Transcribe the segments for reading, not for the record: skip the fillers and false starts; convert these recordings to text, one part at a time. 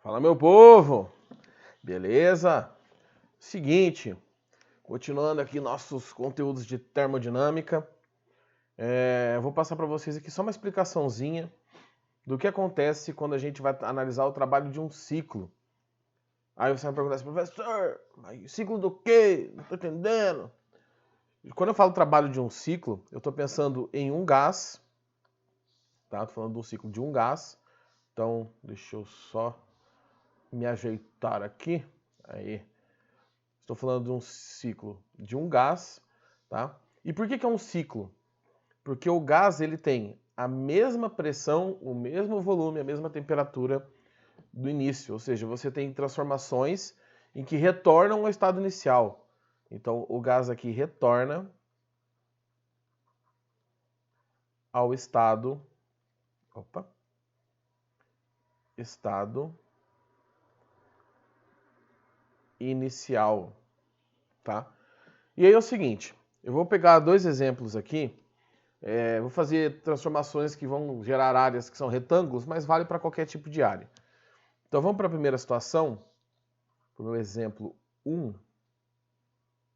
Fala, meu povo! Beleza? Seguinte, continuando aqui nossos conteúdos de termodinâmica, vou passar para vocês aqui só uma explicaçãozinha do que acontece quando a gente vai analisar o trabalho de um ciclo. Aí você vai perguntar assim, professor, mas ciclo do quê? Não estou entendendo. Quando eu falo trabalho de um ciclo, eu estou pensando em um gás, tá? Estou falando de um ciclo de um gás. Então, deixa eu só me ajeitar aqui. Aí. Estou falando de um ciclo de um gás, tá? E por que é um ciclo? Porque o gás ele tem a mesma pressão, o mesmo volume, a mesma temperatura do início. Ou seja, você tem transformações em que retornam ao estado inicial. Então, o gás aqui retorna ao estado inicial, tá? E aí é o seguinte, eu vou pegar dois exemplos aqui, vou fazer transformações que vão gerar áreas que são retângulos, mas vale para qualquer tipo de área. Então vamos para a primeira situação, para o meu exemplo 1.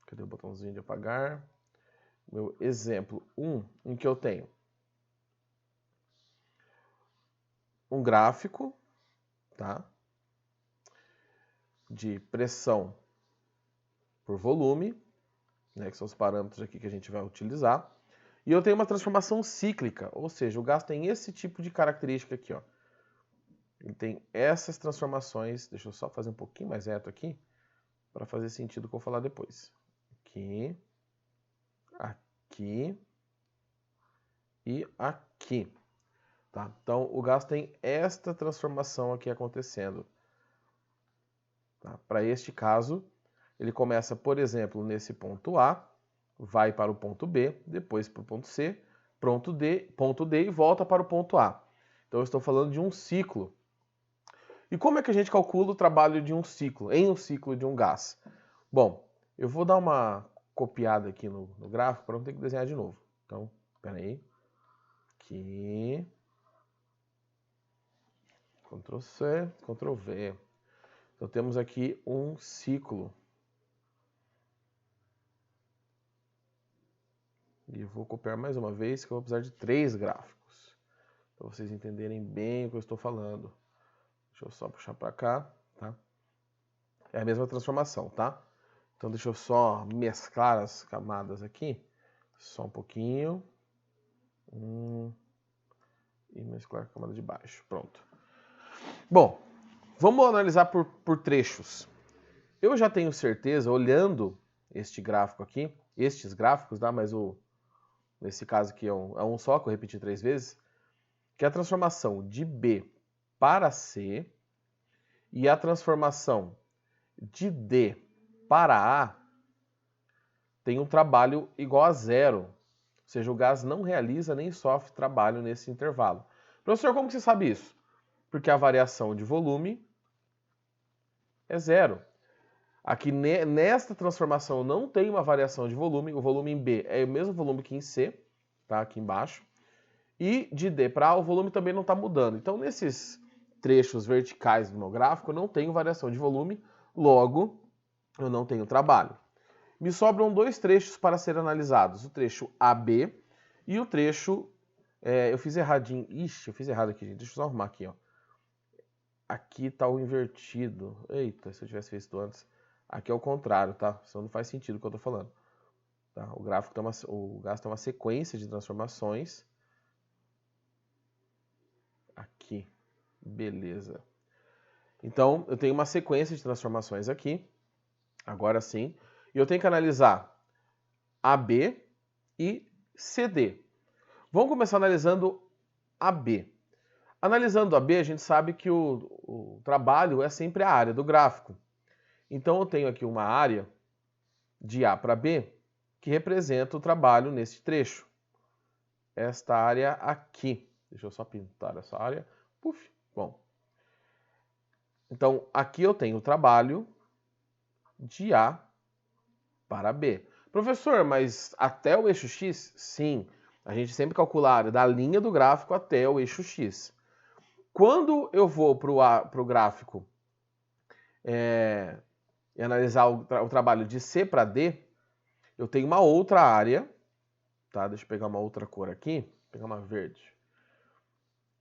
Cadê o botãozinho de apagar? Meu exemplo 1, em que eu tenho um gráfico, tá? De pressão por volume, né, que são os parâmetros aqui que a gente vai utilizar. E eu tenho uma transformação cíclica, ou seja, o gás tem esse tipo de característica aqui, ó. Ele tem essas transformações, deixa eu só fazer um pouquinho mais reto aqui, para fazer sentido o que eu vou falar depois. Aqui, aqui e aqui. Tá? Então, o gás tem esta transformação aqui acontecendo. Tá? Para este caso, ele começa, por exemplo, nesse ponto A, vai para o ponto B, depois para o ponto C, ponto D e volta para o ponto A. Então, eu estou falando de um ciclo. E como é que a gente calcula o trabalho de um ciclo, em um ciclo de um gás? Bom, eu vou dar uma copiada aqui no gráfico para não ter que desenhar de novo. Então, espera aí. Aqui. Ctrl C, Ctrl V. Então temos aqui um ciclo. E eu vou copiar mais uma vez, que eu vou precisar de 3 gráficos. Para vocês entenderem bem o que eu estou falando. Deixa eu só puxar para cá, tá? É a mesma transformação, tá? Então deixa eu só mesclar as camadas aqui. Só um pouquinho. E mesclar a camada de baixo. Pronto. Bom, vamos analisar por trechos. Eu já tenho certeza, olhando este gráfico aqui, estes gráficos, tá? Mas nesse caso aqui é um só, que eu repeti 3 vezes, que a transformação de B para C e a transformação de D para A tem um trabalho igual a 0. Ou seja, o gás não realiza nem sofre trabalho nesse intervalo. Professor, como que você sabe isso? Porque a variação de volume é 0. Aqui nesta transformação não tem uma variação de volume, o volume em B é o mesmo volume que em C, tá? Aqui embaixo. E de D para A o volume também não está mudando. Então nesses trechos verticais do meu gráfico eu não tenho variação de volume, logo eu não tenho trabalho. Me sobram 2 trechos para serem analisados, o trecho AB e o trecho... eu fiz erradinho, eu fiz errado aqui, gente, deixa eu só arrumar aqui, ó. Aqui está o invertido, eita, se eu tivesse visto antes. Aqui é o contrário, tá? Isso não faz sentido o que eu estou falando. Tá? O gás tem uma sequência de transformações. Aqui. Beleza. Então, eu tenho uma sequência de transformações aqui. Agora sim. E eu tenho que analisar AB e CD. Vamos começar analisando AB. Analisando AB, a gente sabe que o trabalho é sempre a área do gráfico. Então, eu tenho aqui uma área de A para B que representa o trabalho nesse trecho. Esta área aqui. Deixa eu só pintar essa área. Puf, bom. Então, aqui eu tenho o trabalho de A para B. Professor, mas até o eixo X? Sim. A gente sempre calcula a área da linha do gráfico até o eixo X. Quando eu vou para o gráfico e analisar o trabalho de C para D, eu tenho uma outra área, tá? Deixa eu pegar uma outra cor aqui, vou pegar uma verde,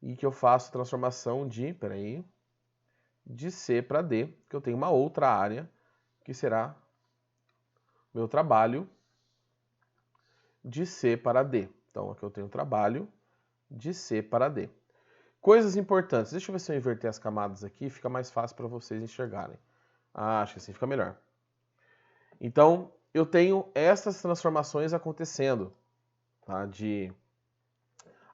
e que eu faço transformação de C para D, que eu tenho uma outra área, que será meu trabalho de C para D. Então, aqui eu tenho o trabalho de C para D. Coisas importantes. Deixa eu ver se eu inverter as camadas aqui, fica mais fácil para vocês enxergarem. Acho que assim fica melhor. Então, eu tenho essas transformações acontecendo, tá? De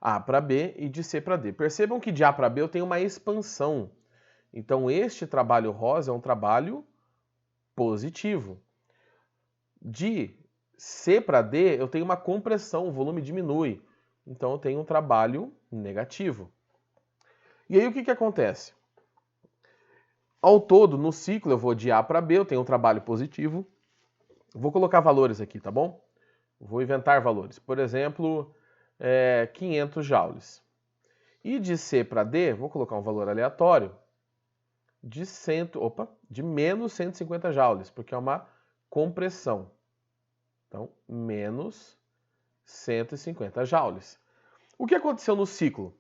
A para B e de C para D. Percebam que de A para B eu tenho uma expansão. Então, este trabalho rosa é um trabalho positivo. De C para D, eu tenho uma compressão, o volume diminui. Então, eu tenho um trabalho negativo. E aí, o que acontece? Ao todo, no ciclo, eu vou de A para B, eu tenho um trabalho positivo. Vou colocar valores aqui, tá bom? Vou inventar valores. Por exemplo, 500 joules. E de C para D, vou colocar um valor aleatório de menos 150 joules, porque é uma compressão. Então, menos 150 joules. O que aconteceu no ciclo?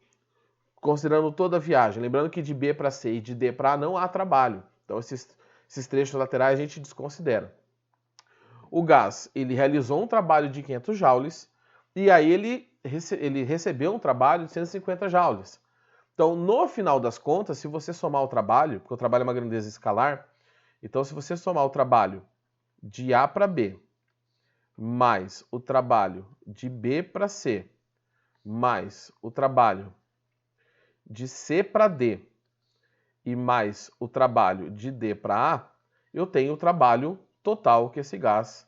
Considerando toda a viagem. Lembrando que de B para C e de D para A não há trabalho. Então, esses trechos laterais a gente desconsidera. O gás, ele realizou um trabalho de 500 joules e aí ele recebeu um trabalho de 150 joules. Então, no final das contas, se você somar o trabalho, porque o trabalho é uma grandeza escalar, então se você somar o trabalho de A para B, mais o trabalho de B para C, mais o trabalho de C para D e mais o trabalho de D para A, eu tenho o trabalho total que esse gás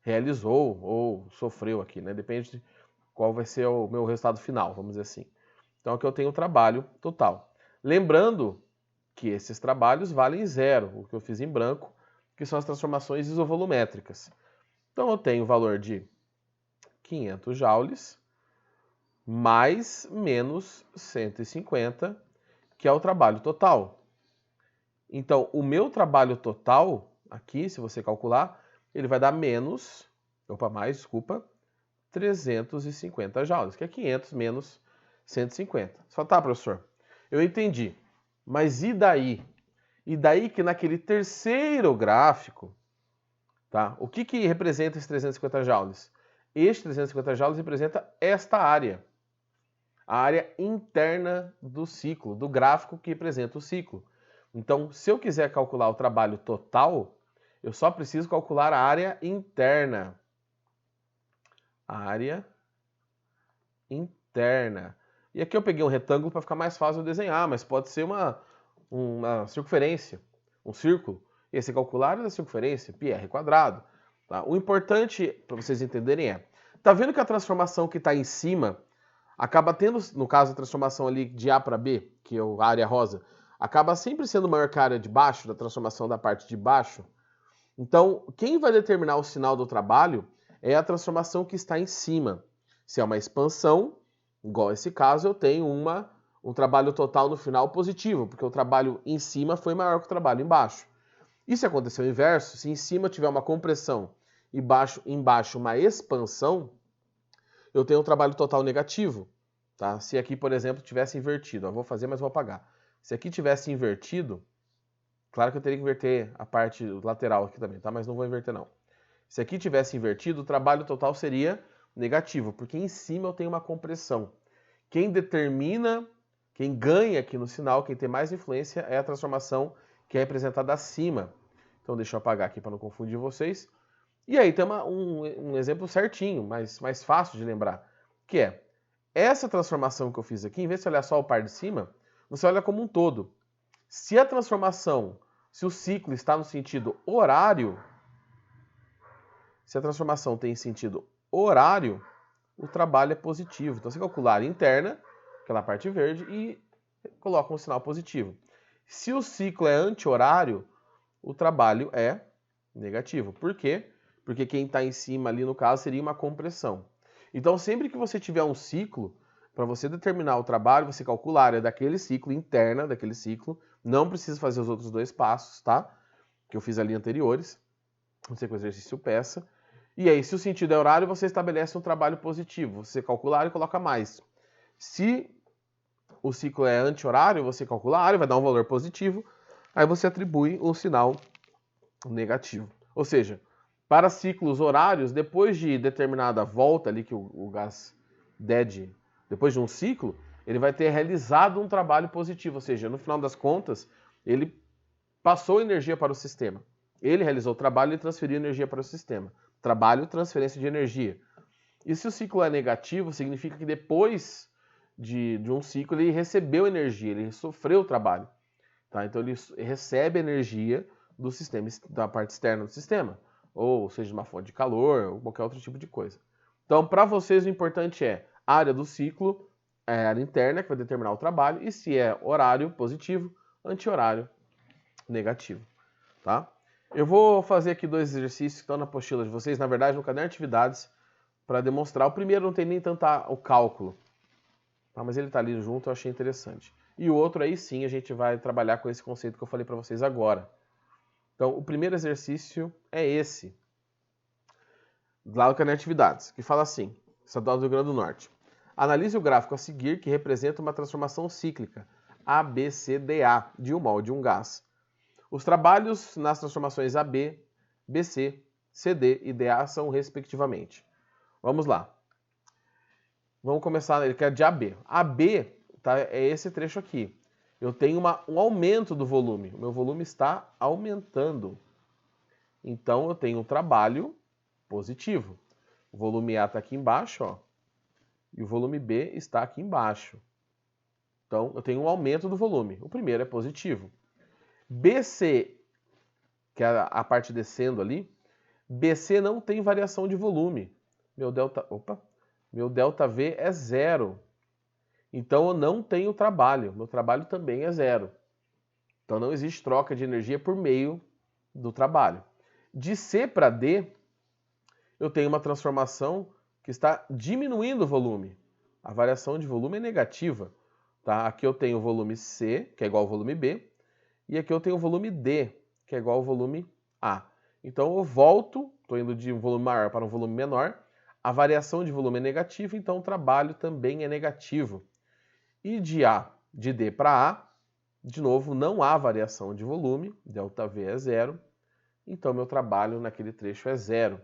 realizou ou sofreu aqui, né? Depende de qual vai ser o meu resultado final, vamos dizer assim. Então aqui eu tenho o trabalho total. Lembrando que esses trabalhos valem zero, o que eu fiz em branco, que são as transformações isovolumétricas. Então eu tenho o valor de 500 joules mais menos 150, que é o trabalho total. Então, o meu trabalho total, aqui, se você calcular, ele vai dar mais, 350 joules, que é 500 menos 150. Só tá, professor? Eu entendi. Mas e daí? E daí que naquele terceiro gráfico, tá? O que representa esses 350 joules? Este 350 joules representa esta área. A área interna do ciclo, do gráfico que representa o ciclo. Então, se eu quiser calcular o trabalho total, eu só preciso calcular a área interna. Área interna. E aqui eu peguei um retângulo para ficar mais fácil de desenhar, mas pode ser uma circunferência, um círculo. E esse calcular é a circunferência, πr quadrado. Tá? O importante, para vocês entenderem, tá vendo que a transformação que está em cima acaba tendo, no caso, a transformação ali de A para B, que é a área rosa, acaba sempre sendo maior que a área de baixo, da transformação da parte de baixo. Então, quem vai determinar o sinal do trabalho é a transformação que está em cima. Se é uma expansão, igual esse caso, eu tenho um trabalho total no final positivo, porque o trabalho em cima foi maior que o trabalho embaixo. E se acontecer o inverso, se em cima tiver uma compressão e embaixo uma expansão, eu tenho um trabalho total negativo. Tá? Se aqui, por exemplo, tivesse invertido, vou fazer, mas vou apagar. Se aqui tivesse invertido, claro que eu teria que inverter a parte lateral aqui também, tá? Mas não vou inverter não. Se aqui tivesse invertido, o trabalho total seria negativo, porque em cima eu tenho uma compressão. Quem determina, quem ganha aqui no sinal, quem tem mais influência é a transformação que é representada acima. Então deixa eu apagar aqui para não confundir vocês. E aí tem um exemplo certinho, mais fácil de lembrar, que é essa transformação que eu fiz aqui, em vez de você olhar só o par de cima, você olha como um todo. Se a transformação, se o ciclo está no sentido horário, se a transformação tem sentido horário, o trabalho é positivo. Então você calcula a área interna, aquela parte verde, e coloca um sinal positivo. Se o ciclo é anti-horário, o trabalho é negativo. Por quê? Porque quem está em cima ali, no caso, seria uma compressão. Então, sempre que você tiver um ciclo, Para você determinar o trabalho, você calcula a área daquele ciclo, interna daquele ciclo. Não precisa fazer os outros dois passos, tá? Que eu fiz ali anteriores. Você com o exercício peça. E aí, se o sentido é horário, você estabelece um trabalho positivo. Você calcula a área e coloca mais. Se o ciclo é anti-horário, você calcula a área, vai dar um valor positivo. Aí você atribui um sinal negativo. Ou seja, para ciclos horários, depois de determinada volta ali que o gás der depois de um ciclo, ele vai ter realizado um trabalho positivo. Ou seja, no final das contas, ele passou energia para o sistema. Ele realizou o trabalho e transferiu energia para o sistema. Trabalho, transferência de energia. E se o ciclo é negativo, significa que depois de um ciclo ele recebeu energia, ele sofreu o trabalho. Tá? Então ele recebe energia do sistema, da parte externa do sistema. Ou seja, uma fonte de calor, ou qualquer outro tipo de coisa. Então, para vocês, o importante é a área do ciclo, a área interna, que vai determinar o trabalho, e se é horário positivo, anti-horário negativo. Tá? Eu vou fazer aqui dois exercícios que estão na apostila de vocês, na verdade, no caderno de atividades, para demonstrar. O primeiro não tem nem tanto o cálculo, tá? Mas ele está ali junto, eu achei interessante. E o outro aí sim, a gente vai trabalhar com esse conceito que eu falei para vocês agora. Então, o primeiro exercício é esse, lá do caderno de atividades, que fala assim, Estadual do Rio Grande do Norte. Analise o gráfico a seguir que representa uma transformação cíclica, ABCDA, de um mol de um gás. Os trabalhos nas transformações AB, BC, CD e DA são respectivamente. Vamos lá. Vamos começar, ele quer de AB. AB tá, é esse trecho aqui. Eu tenho um aumento do volume. O meu volume está aumentando. Então, eu tenho um trabalho positivo. O volume A está aqui embaixo, ó, e o volume B está aqui embaixo. Então, eu tenho um aumento do volume. O primeiro é positivo. BC, que é a parte descendo ali, BC não tem variação de volume. Meu delta V é zero. Então eu não tenho trabalho. Meu trabalho também é zero. Então não existe troca de energia por meio do trabalho. De C para D, eu tenho uma transformação que está diminuindo o volume. A variação de volume é negativa. Tá? Aqui eu tenho o volume C, que é igual ao volume B, e aqui eu tenho o volume D, que é igual ao volume A. Então eu volto, estou indo de um volume maior para um volume menor, a variação de volume é negativa, então o trabalho também é negativo. E de D para A, de novo, não há variação de volume, ΔV é zero, então meu trabalho naquele trecho é zero.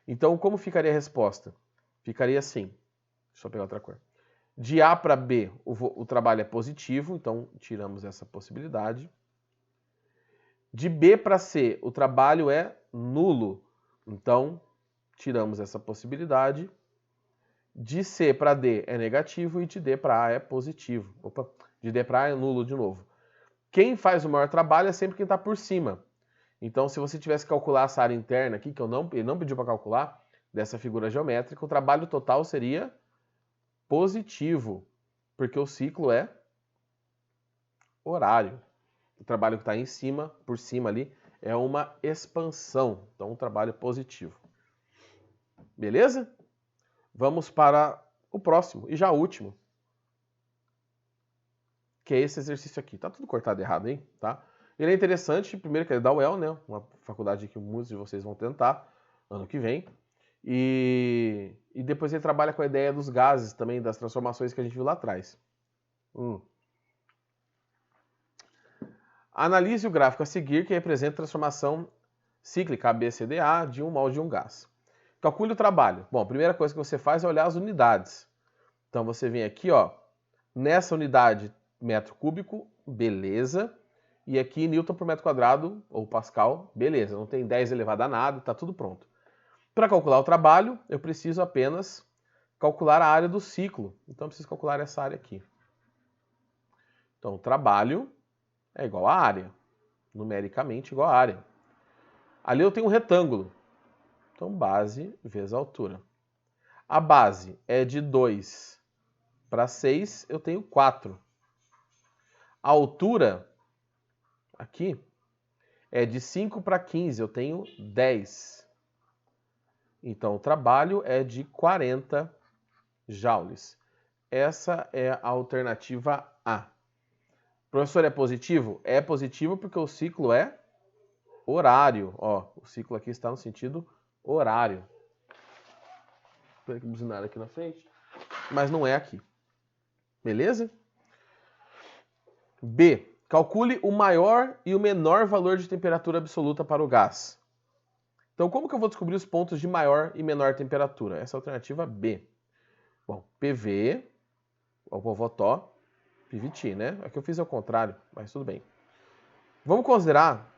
Então como ficaria a resposta? Ficaria assim, deixa eu pegar outra cor. De A para B, o trabalho é positivo, então tiramos essa possibilidade. De B para C, o trabalho é nulo, então tiramos essa possibilidade. De C para D é negativo e de D para A é positivo. Opa, de D para A é nulo de novo. Quem faz o maior trabalho é sempre quem está por cima. Então, se você tivesse que calcular essa área interna aqui, que ele não pediu para calcular, dessa figura geométrica, o trabalho total seria positivo, porque o ciclo é horário. O trabalho que está em cima, por cima ali, é uma expansão. Então, um trabalho positivo. Beleza? Vamos para o próximo e já último, que é esse exercício aqui. Tá tudo cortado errado, hein? Tá? Ele é interessante, primeiro que ele dá o UEL, né? Uma faculdade que muitos de vocês vão tentar ano que vem. E depois ele trabalha com a ideia dos gases também, das transformações que a gente viu lá atrás. Analise o gráfico a seguir que representa a transformação cíclica ABCDA de um mol de um gás. Calcule o trabalho. Bom, a primeira coisa que você faz é olhar as unidades. Então você vem aqui, ó, nessa unidade metro cúbico, beleza. E aqui Newton por metro quadrado, ou Pascal, beleza. Não tem 10 elevado a nada, tá tudo pronto. Para calcular o trabalho, eu preciso apenas calcular a área do ciclo. Então eu preciso calcular essa área aqui. Então o trabalho é igual à área. Numericamente igual à área. Ali eu tenho um retângulo. Então base vezes a altura. A base é de 2 para 6, eu tenho 4. A altura, aqui, é de 5 para 15, eu tenho 10. Então, o trabalho é de 40 joules. essa é a alternativa A. Professor, é positivo? É positivo porque o ciclo é horário. Ó, o ciclo aqui está no sentido horário. Espera que buzinar aqui na frente. Mas não é aqui. Beleza? B. Calcule o maior e o menor valor de temperatura absoluta para o gás. Então, como que eu vou descobrir os pontos de maior e menor temperatura? Essa é a alternativa B. Bom, PV, o povotó, PVT, né? Aqui eu fiz ao contrário, mas tudo bem. Vamos considerar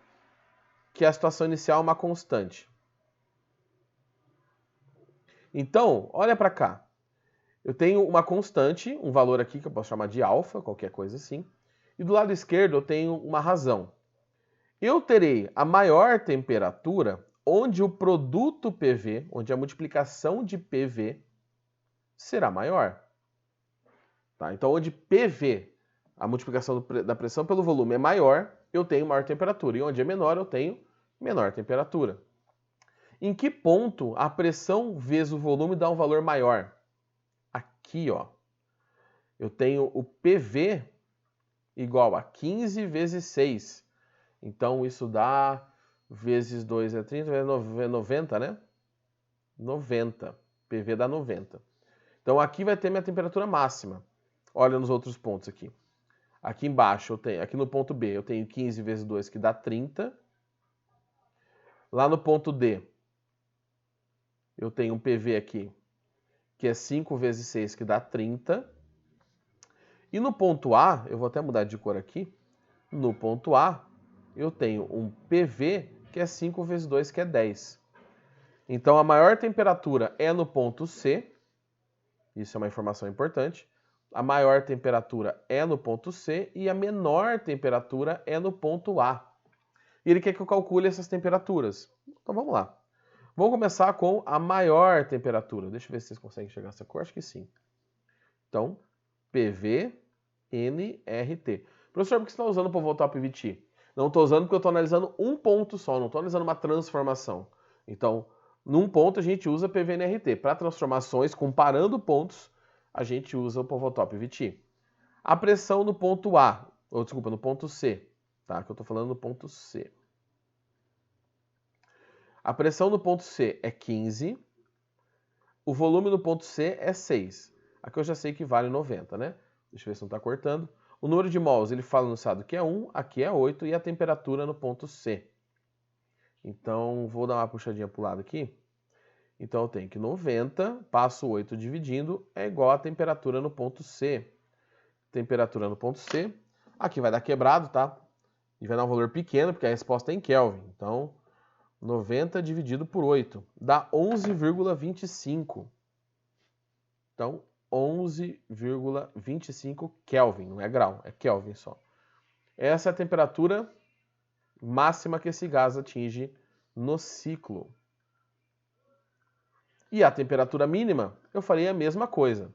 que a situação inicial é uma constante. Então, olha para cá. Eu tenho uma constante, um valor aqui que eu posso chamar de alfa, qualquer coisa assim. E do lado esquerdo eu tenho uma razão. Eu terei a maior temperatura onde o produto PV, onde a multiplicação de PV será maior. Tá? Então, onde PV, a multiplicação da pressão pelo volume é maior, eu tenho maior temperatura. E onde é menor, eu tenho menor temperatura. Em que ponto a pressão vezes o volume dá um valor maior? Aqui, ó. Eu tenho o PV igual a 15 vezes 6. Então, isso dá vezes 2 é 30, é 90, né? 90. PV dá 90. Então, aqui vai ter minha temperatura máxima. Olha nos outros pontos aqui. Aqui embaixo, eu tenho, aqui no ponto B, eu tenho 15 vezes 2, que dá 30. Lá no ponto D, eu tenho um PV aqui, que é 5 vezes 6, que dá 30. E no ponto A, eu vou até mudar de cor aqui. No ponto A, eu tenho um PV, que é 5 vezes 2, que é 10. Então, a maior temperatura é no ponto C. Isso é uma informação importante. A maior temperatura é no ponto C e a menor temperatura é no ponto A. E ele quer que eu calcule essas temperaturas. Então, vamos lá. Vamos começar com a maior temperatura. Deixa eu ver se vocês conseguem enxergar essa cor. Acho que sim. Então, PV, nRT. Professor, por que você está usando para voltar para o PVT? Não estou usando porque eu estou analisando um ponto só, não estou analisando uma transformação. Então, num ponto a gente usa PV-NRT. Para transformações, comparando pontos, a gente usa o Povotó PVT. A pressão no ponto A, ou desculpa, no ponto C, tá? Que eu estou falando no ponto C. A pressão no ponto C é 15, o volume no ponto C é 6. Aqui eu já sei que vale 90, né? Deixa eu ver se não está cortando. O número de mols, ele fala no estado que é 1, aqui é 8, e a temperatura no ponto C. Então, vou dar uma puxadinha para o lado aqui. Então, eu tenho que 90, passo 8 dividindo, é igual a temperatura no ponto C. Temperatura no ponto C. Aqui vai dar quebrado, tá? E vai dar um valor pequeno, porque a resposta é em Kelvin. Então, 90 dividido por 8 dá 11,25. Então, 11,25 Kelvin, não é grau, é Kelvin só. Essa é a temperatura máxima que esse gás atinge no ciclo. E a temperatura mínima, eu farei a mesma coisa.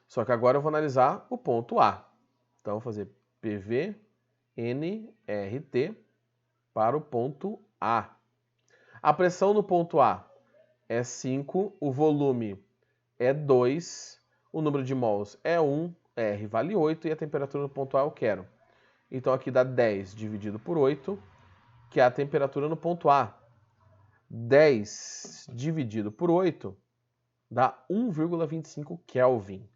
Só que agora eu vou analisar o ponto A. Então, eu vou fazer PV, nRT para o ponto A. A pressão no ponto A é 5, o volume é 2, o número de mols é 1, R vale 8 e a temperatura no ponto A eu quero. Então aqui dá 10 dividido por 8, que é a temperatura no ponto A. 10 dividido por 8 dá 1,25 Kelvin,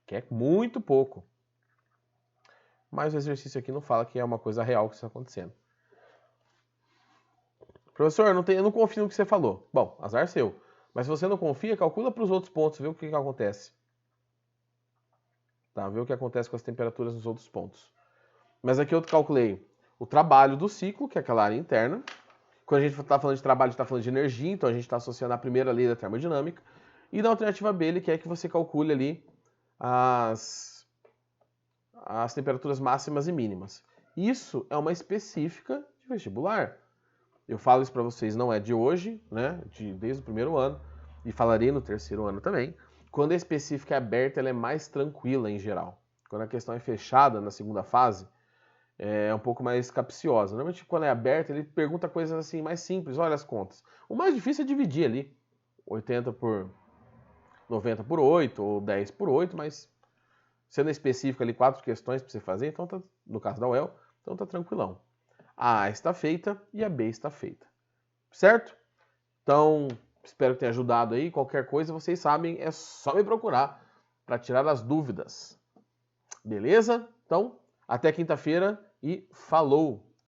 que é muito pouco. Mas o exercício aqui não fala que é uma coisa real que está acontecendo. Professor, eu não confio no que você falou. Bom, azar seu. Mas se você não confia, calcula para os outros pontos, vê o que acontece. Tá? Vê o que acontece com as temperaturas nos outros pontos. Mas aqui eu calculei o trabalho do ciclo, que é aquela área interna. Quando a gente está falando de trabalho, a gente está falando de energia, então a gente está associando a primeira lei da termodinâmica. E na alternativa B, ele quer que você calcule ali as temperaturas máximas e mínimas. Isso é uma específica de vestibular. Eu falo isso para vocês, não é de hoje, né? Desde o primeiro ano, e falarei no terceiro ano também. Quando a específica é aberta, ela é mais tranquila em geral. Quando a questão é fechada na segunda fase, é um pouco mais capciosa. Normalmente, quando é aberta, ele pergunta coisas assim mais simples, olha as contas. O mais difícil é dividir ali. 80 por 90 por 8 ou 10 por 8, mas sendo específico ali 4 questões para você fazer, então tá, no caso da UEL, então tá tranquilão. A está feita e a B está feita. Certo? Então, espero que tenha ajudado aí. Qualquer coisa, vocês sabem, é só me procurar para tirar as dúvidas. Beleza? Então, até quinta-feira e falou!